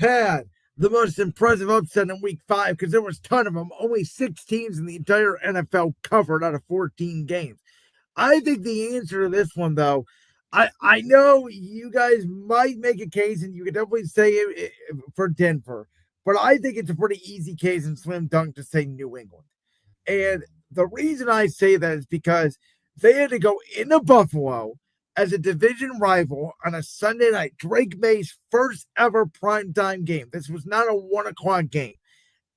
had the most impressive upset in week 5 because there was a ton of them. Only 6 teams in the entire NFL covered out of 14 games. I think the answer to this one, though, I know you guys might make a case, and you could definitely say it for Denver, but I think it's a pretty easy case and slim dunk to say New England. And the reason I say that is because they had to go into Buffalo as a division rival on a Sunday night, Drake May's first ever primetime game. This was not a 1 o'clock game.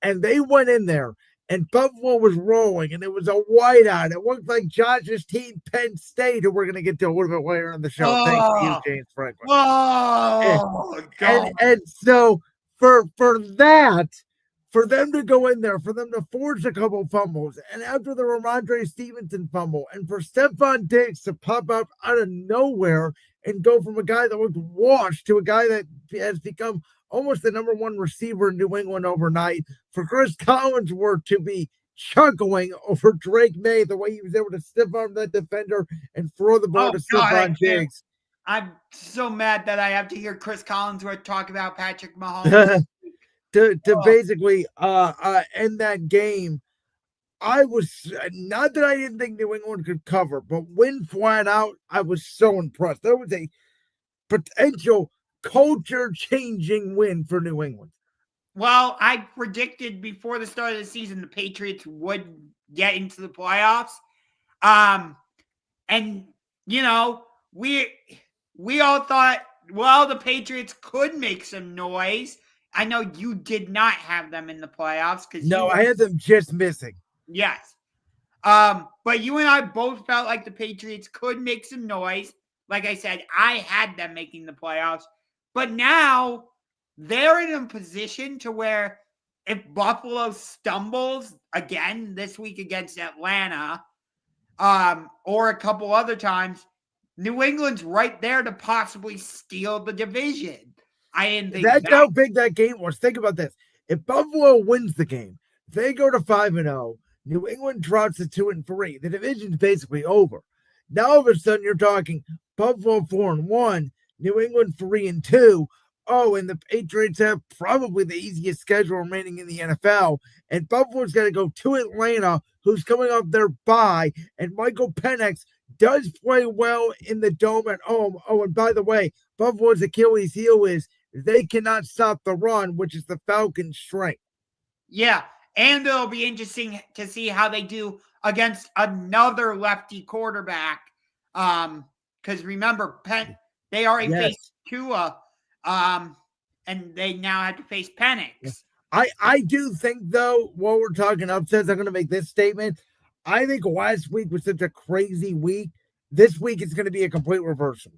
And they went in there, and Buffalo was rolling, and it was a whiteout. It looked like Josh's team, Penn State, who we're going to get to a little bit later in the show. Thanks to you, James Franklin. And so for that, for them to go in there, for them to force a couple fumbles, and after the Ramondre Stevenson fumble, and for Stephon Diggs to pop up out of nowhere and go from a guy that looked washed to a guy that has become almost the number 1 receiver in New England overnight, for Chris Collinsworth to be chuckling over Drake May, the way he was able to stiff arm that defender and throw the ball to Stephon Diggs. I'm so mad that I have to hear Chris Collinsworth talk about Patrick Mahomes. to basically end that game. I was not that I didn't think New England could cover, but win flat out, I was so impressed. That was a potential culture-changing win for New England. Well, I predicted before the start of the season the Patriots would get into the playoffs. And you know, we all thought, well, the Patriots could make some noise. I know you did not have them in the playoffs because I had them just missing. Yes. But you and I both felt like the Patriots could make some noise. Like I said, I had them making the playoffs. But now they're in a position to where if Buffalo stumbles again this week against Atlanta, or a couple other times, New England's right there to possibly steal the division. I didn't think that's how big that game was. Think about this. If Buffalo wins the game, they go to 5-0. New England drops to 2-3. The division's basically over. Now all of a sudden you're talking Buffalo 4-1, New England 3-2. Oh, and the Patriots have probably the easiest schedule remaining in the NFL. And Buffalo's got to go to Atlanta, who's coming off their bye. And Michael Penix does play well in the dome at home. Oh, and by the way, Buffalo's Achilles heel is they cannot stop the run, which is the Falcons' strength. Yeah, and it'll be interesting to see how they do against another lefty quarterback. Because remember, they already faced Tua, and they now have to face Penix. I do think, though, while we're talking upsets, I'm going to make this statement. I think last week was such a crazy week. This week it's going to be a complete reversal.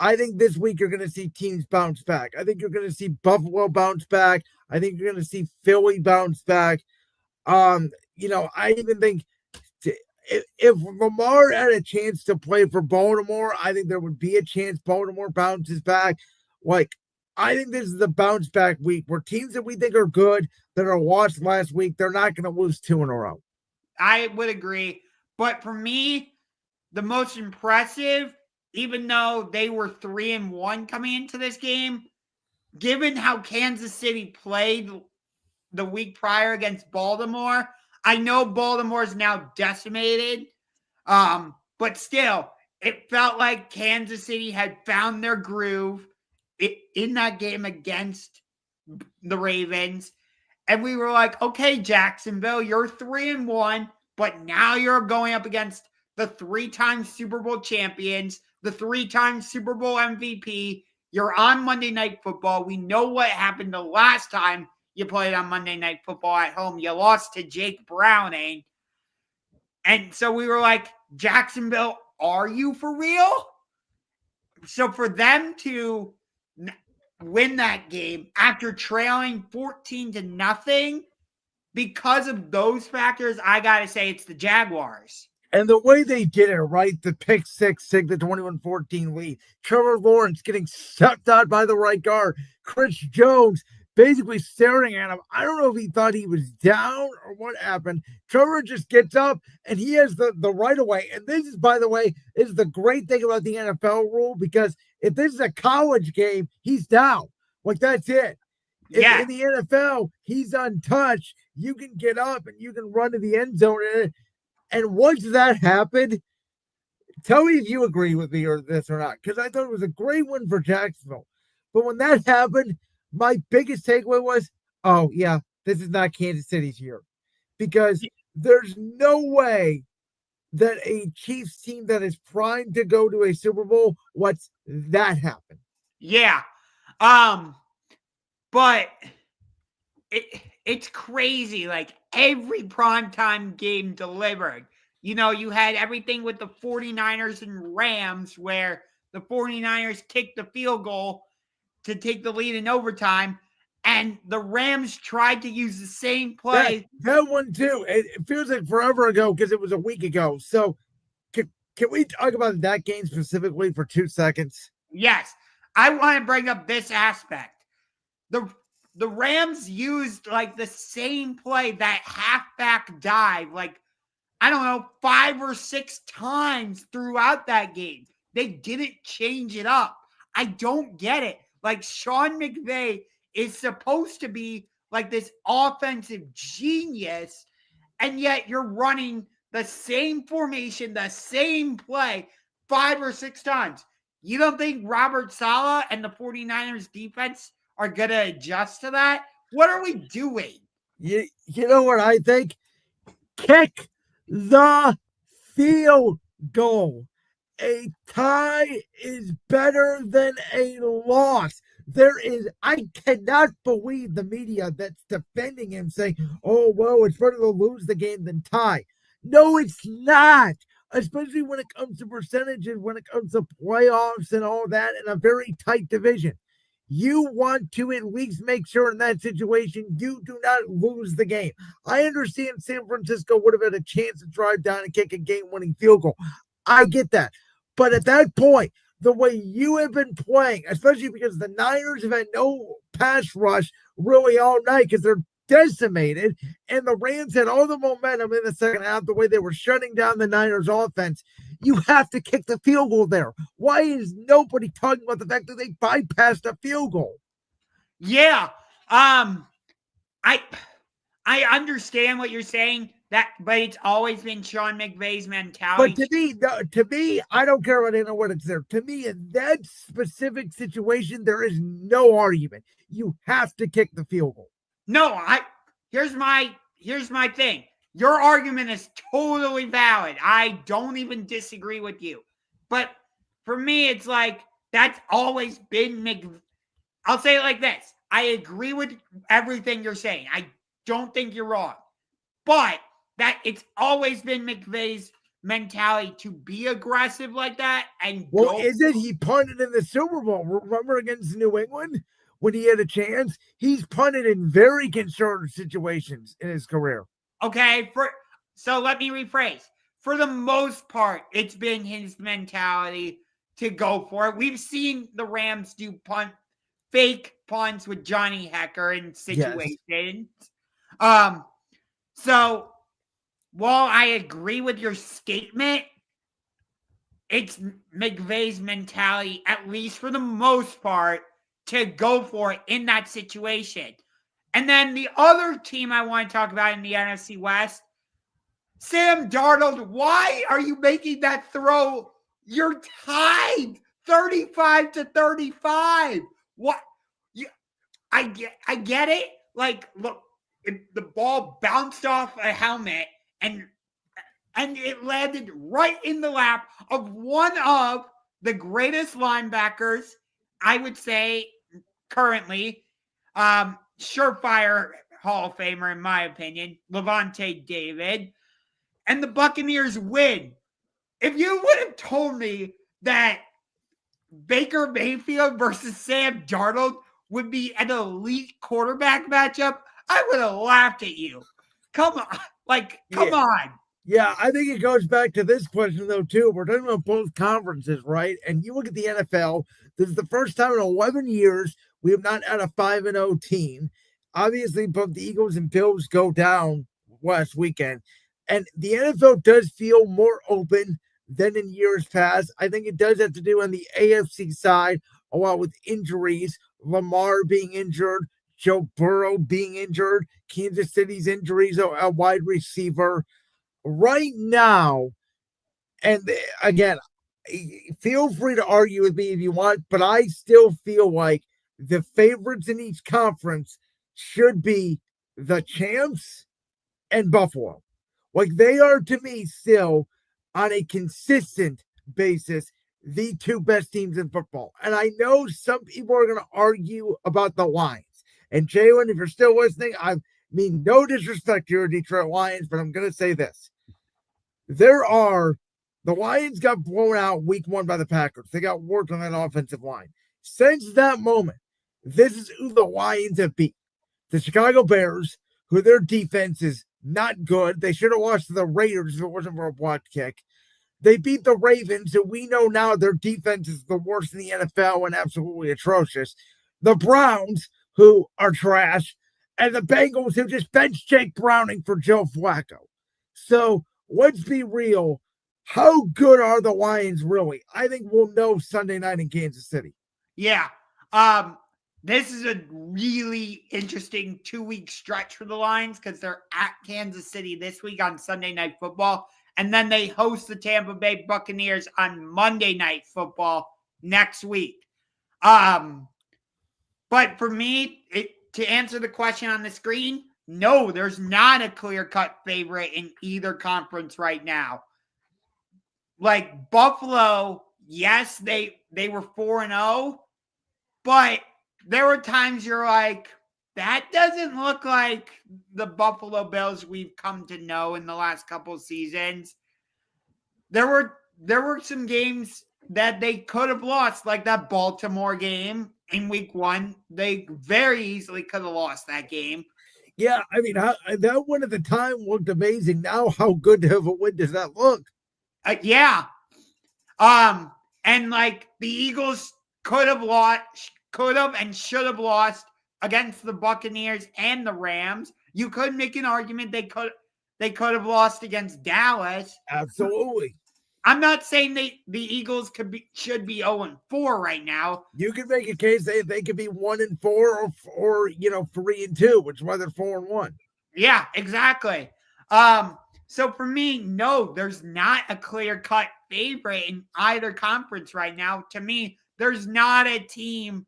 I think this week you're going to see teams bounce back. I think you're going to see Buffalo bounce back. I think you're going to see Philly bounce back. I even think if Lamar had a chance to play for Baltimore, I think there would be a chance Baltimore bounces back. I think this is the bounce back week where teams that we think are good that are lost last week, they're not going to lose 2 in a row. I would agree. But for me, the most impressive, even though they were 3-1 coming into this game, given how Kansas City played the week prior against Baltimore, I know Baltimore's now decimated, but still, it felt like Kansas City had found their groove in that game against the Ravens. And we were like, okay, Jacksonville, you're 3-1, but now you're going up against the 3-time Super Bowl champions, the 3-time Super Bowl MVP. You're on Monday Night Football. We know what happened the last time you played on Monday Night Football at home. You lost to Jake Browning. And so we were like, Jacksonville, are you for real? So for them to win that game after trailing 14-0, because of those factors, I got to say it's the Jaguars. And the way they did it, right? The pick six, the 21-14 lead. Trevor Lawrence getting stepped out by the right guard. Chris Jones basically staring at him. I don't know if he thought he was down or what happened. Trevor just gets up and he has the right of way. And this is, by the way, is the great thing about the NFL rule, because if this is a college game, he's down. That's it. Yeah. In the NFL, he's untouched. You can get up and you can run to the end zone. And once that happened, tell me if you agree with me or this or not, because I thought it was a great win for Jacksonville. But when that happened, my biggest takeaway was, oh, yeah, this is not Kansas City's year. Because there's no way that a Chiefs team that is primed to go to a Super Bowl lets that happen. Yeah. But it's crazy. Like every primetime game delivered. You know, you had everything with the 49ers and Rams where the 49ers kicked the field goal to take the lead in overtime, and the Rams tried to use the same play. That one too. It feels like forever ago because it was a week ago. So can we talk about that game specifically for 2 seconds? Yes. I want to bring up this aspect. The Rams used like the same play, that halfback dive, like, I don't know, 5 or 6 times throughout that game. They didn't change it up. I don't get it. Like, Sean McVay is supposed to be like this offensive genius, and yet you're running the same formation, the same play 5 or 6 times. You don't think Robert Saleh and the 49ers defense are going to adjust to that? What are we doing? You know what I think? Kick the field goal. A tie is better than a loss. I cannot believe the media that's defending him saying, oh, well, it's better to lose the game than tie. No, it's not. Especially when it comes to percentages, when it comes to playoffs and all that in a very tight division. You want to at least make sure in that situation you do not lose the game. I understand San Francisco would have had a chance to drive down and kick a game-winning field goal. I get that. But at that point, the way you have been playing, especially because the Niners have had no pass rush really all night because they're decimated, and the Rams had all the momentum in the second half, the way they were shutting down the Niners offense. You have to kick the field goal there. Why is nobody talking about the fact that they bypassed a field goal? Yeah. I understand what you're saying, but it's always been Sean McVay's mentality. But to me, I don't care about analytics there. To me, in that specific situation, there is no argument. You have to kick the field goal. No, here's my thing. Your argument is totally valid. I don't even disagree with you. But for me, it's like that's always been I'll say it like this. I agree with everything you're saying. I don't think you're wrong. But that it's always been McVay's mentality to be aggressive like that and isn't he punted in the Super Bowl? Remember against New England when he had a chance? He's punted in very conservative situations in his career. Okay, so let me rephrase. For the most part, it's been his mentality to go for it. We've seen the Rams do fake punts with Johnny Hecker in situations. Yes. So while I agree with your statement, it's McVay's mentality, at least for the most part, to go for it in that situation. And then the other team I want to talk about in the NFC West, Sam Darnold. Why are you making that throw? You're tied 35-35. What? I get it. Like, look, the ball bounced off a helmet and it landed right in the lap of one of the greatest linebackers, I would say, currently. Surefire Hall of Famer, in my opinion, Levante David. And the Buccaneers win. If you would have told me that Baker Mayfield versus Sam Darnold would be an elite quarterback matchup, I would have laughed at you. Come on. Come on. Yeah, I think it goes back to this question, though, too. We're talking about both conferences, right? And you look at the NFL, this is the first time in 11 years we have not had a 5-0 team. Obviously, both the Eagles and Bills go down last weekend. And the NFL does feel more open than in years past. I think it does have to do on the AFC side, a lot with injuries, Lamar being injured, Joe Burrow being injured, Kansas City's injuries a wide receiver. Right now, and again, feel free to argue with me if you want, but I still feel like the favorites in each conference should be the champs and Buffalo. Like they are to me still on a consistent basis the two best teams in football. And I know some people are going to argue about the Lions. And Jalen, if you're still listening, I mean no disrespect to your Detroit Lions, but I'm going to say this. The Lions got blown out week 1 by the Packers. They got worked on that offensive line. Since that moment, this is who the Lions have beat. The Chicago Bears, who their defense is not good. They should have lost to the Raiders if it wasn't for a block kick. They beat the Ravens, who we know now their defense is the worst in the NFL and absolutely atrocious. The Browns, who are trash, and the Bengals, who just benched Jake Browning for Joe Flacco. So let's be real. How good are the Lions really? I think we'll know Sunday night in Kansas City. Yeah. This is a really interesting 2-week stretch for the Lions because they're at Kansas City this week on Sunday Night Football. And then they host the Tampa Bay Buccaneers on Monday Night Football next week. But for me, to answer the question on the screen, no, there's not a clear-cut favorite in either conference right now. Like Buffalo, yes, they were 4-0, but there were times you're like, that doesn't look like the Buffalo Bills we've come to know in the last couple of seasons. There were some games that they could have lost, like that Baltimore game in week 1. They very easily could have lost that game. Yeah, I mean, that one at the time looked amazing. Now, how good of a win does that look? Yeah. And like the Eagles could have and should have lost against the Buccaneers and the Rams. You could make an argument they could have lost against Dallas. Absolutely. I'm not saying the Eagles should be 0-4 right now. You could make a case they could be 1-4 or 3-2, which is why they're 4-1. Yeah, exactly. So for me, no, there's not a clear-cut favorite in either conference right now. To me, there's not a team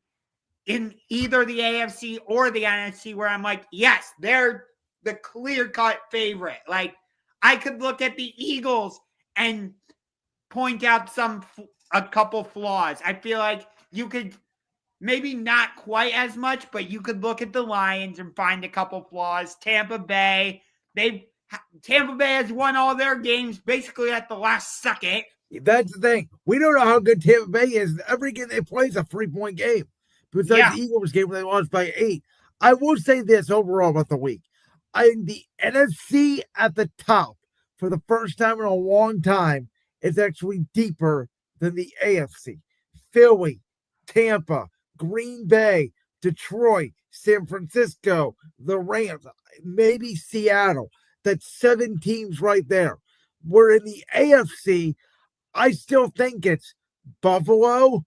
in either the AFC or the NFC where I'm like, yes, they're the clear-cut favorite. Like, I could look at the Eagles and point out a couple flaws. I feel like you could, maybe not quite as much, but you could look at the Lions and find a couple flaws. Tampa Bay has won all their games basically at the last second. That's the thing. We don't know how good Tampa Bay is. Every game they play is a 3-point game. Besides the Eagles game where they lost by 8. I will say this overall about the week. The NFC at the top for the first time in a long time is actually deeper than the AFC. Philly, Tampa, Green Bay, Detroit, San Francisco, the Rams, maybe Seattle. That's 7 teams right there. Where in the AFC, I still think it's Buffalo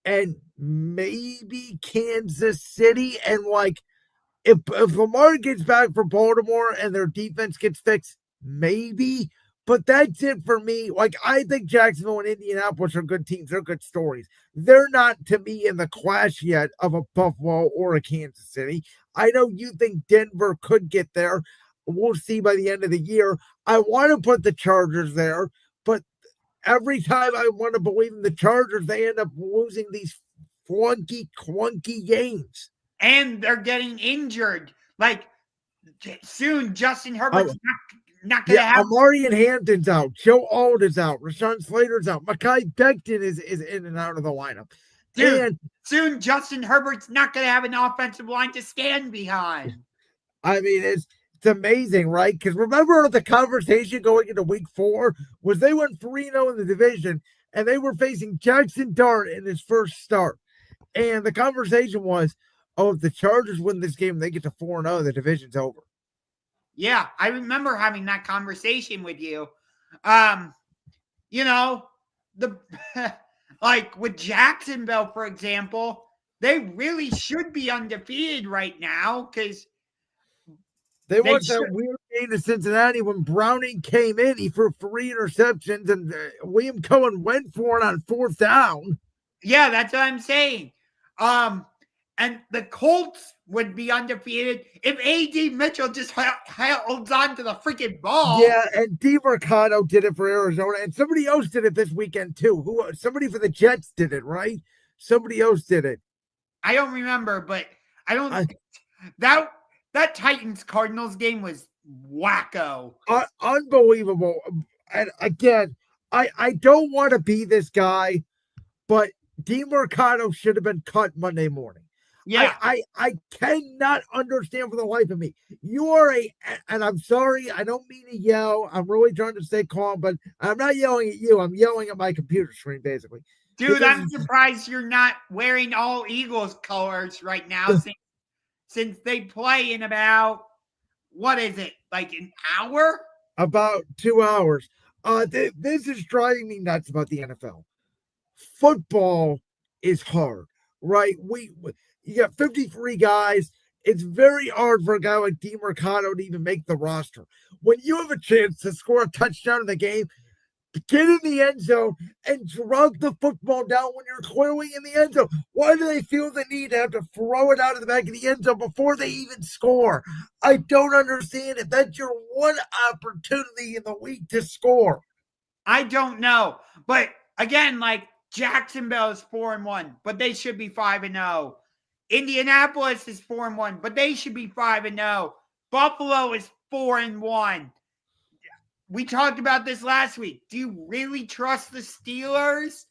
and maybe Kansas City. And like, if Lamar gets back for Baltimore and their defense gets fixed, maybe. But that's it for me. Like, I think Jacksonville and Indianapolis are good teams. They're good stories. They're not, to me, in the clash yet of a Buffalo or a Kansas City. I know you think Denver could get there. We'll see by the end of the year. I want to put the Chargers there, but every time I want to believe in the Chargers, they end up losing these clunky games. And they're getting injured. Like, soon Justin Herbert's not going to have. Amari and Hampton's out. Joe Alt is out. Rashawn Slater's out. Mekhi Becton is in and out of the lineup. Dude, and soon Justin Herbert's not going to have an offensive line to stand behind. I mean, it's amazing, right? Because remember the conversation going into week 4 was they went 3-0 in the division, and they were facing Jackson Dart in his first start. And the conversation was, if the Chargers win this game, they get to 4-0, the division's over. Yeah, I remember having that conversation with you. Like with Jacksonville, for example, they really should be undefeated right now because they won that weird game to Cincinnati when Browning came in. He threw 3 interceptions, and William Cohen went for it on 4th down. Yeah, that's what I'm saying. And the Colts would be undefeated if A.D. Mitchell just holds on to the freaking ball. Yeah, and DeMarcado did it for Arizona, and somebody else did it this weekend too. Somebody for the Jets did it, right? Somebody else did it. I don't remember, but I don't. That Titans-Cardinals game was wacko. Unbelievable. And again, I don't want to be this guy, but DeMarcado should have been cut Monday morning. Yeah. I cannot understand for the life of me. You are and I'm sorry, I don't mean to yell. I'm really trying to stay calm, but I'm not yelling at you. I'm yelling at my computer screen, basically. Dude, I'm surprised you're not wearing all Eagles colors right now since they play in about, what is it, like an hour? About 2 hours. This is driving me nuts about the NFL. Football is hard, right? You got 53 guys. It's very hard for a guy like DeMarcado to even make the roster. When you have a chance to score a touchdown in the game, get in the end zone and drug the football down when you're clearly in the end zone. Why do they feel the need to have to throw it out of the back of the end zone before they even score? I don't understand it. That's your one opportunity in the week to score. I don't know. But again, like Jacksonville is 4-1, but they should be 5-0. Indianapolis is 4-1, but they should be 5-0. Buffalo is 4-1. We talked about this last week. Do you really trust the Steelers?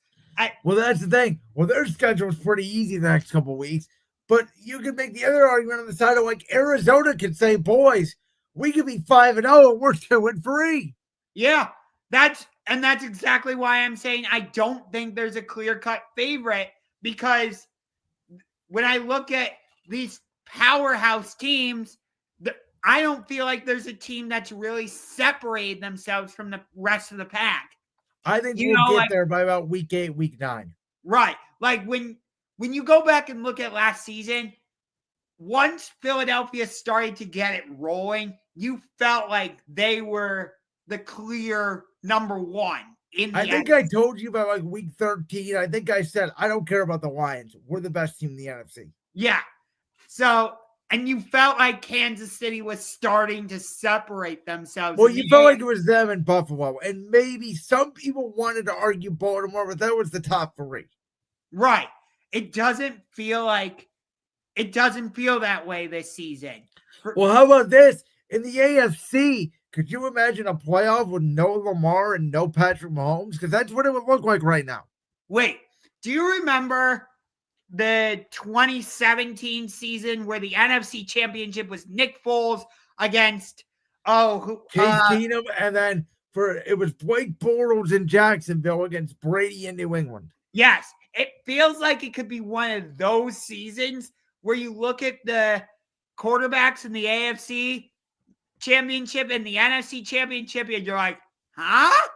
Well, that's the thing. Well, their schedule is pretty easy the next couple of weeks, but you can make the other argument on the side of like Arizona can say, boys, we could be 5-0 and we're 2-3. Yeah, that's exactly why I'm saying I don't think there's a clear-cut favorite, because when I look at these powerhouse teams, I don't feel like there's a team that's really separated themselves from the rest of the pack. I think we'll get there by about week 8, week 9. Right. Like when you go back and look at last season, once Philadelphia started to get it rolling, you felt like they were the clear number one. I think I told you about like week 13. I think I said, I don't care about the Lions. We're the best team in the NFC. Yeah. So, and you felt like Kansas City was starting to separate themselves. Well, you felt like it was them and Buffalo. And maybe some people wanted to argue Baltimore, but that was the top 3. Right. It doesn't feel that way this season. Well, how about this? In the AFC, could you imagine a playoff with no Lamar and no Patrick Mahomes? Because that's what it would look like right now. Wait, do you remember the 2017 season where the NFC Championship was Nick Foles against Case Keenum, and then it was Blake Bortles in Jacksonville against Brady in New England. Yes, it feels like it could be one of those seasons where you look at the quarterbacks in the AFC Championship and the NFC Championship, and you're like, huh?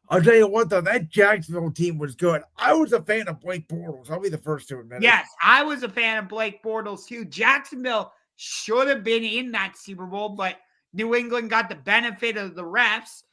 I'll tell you what, though, that Jacksonville team was good. I was a fan of Blake Bortles. I'll be the first to admit it. Yes, I was a fan of Blake Bortles, too. Jacksonville should have been in that Super Bowl, but New England got the benefit of the refs.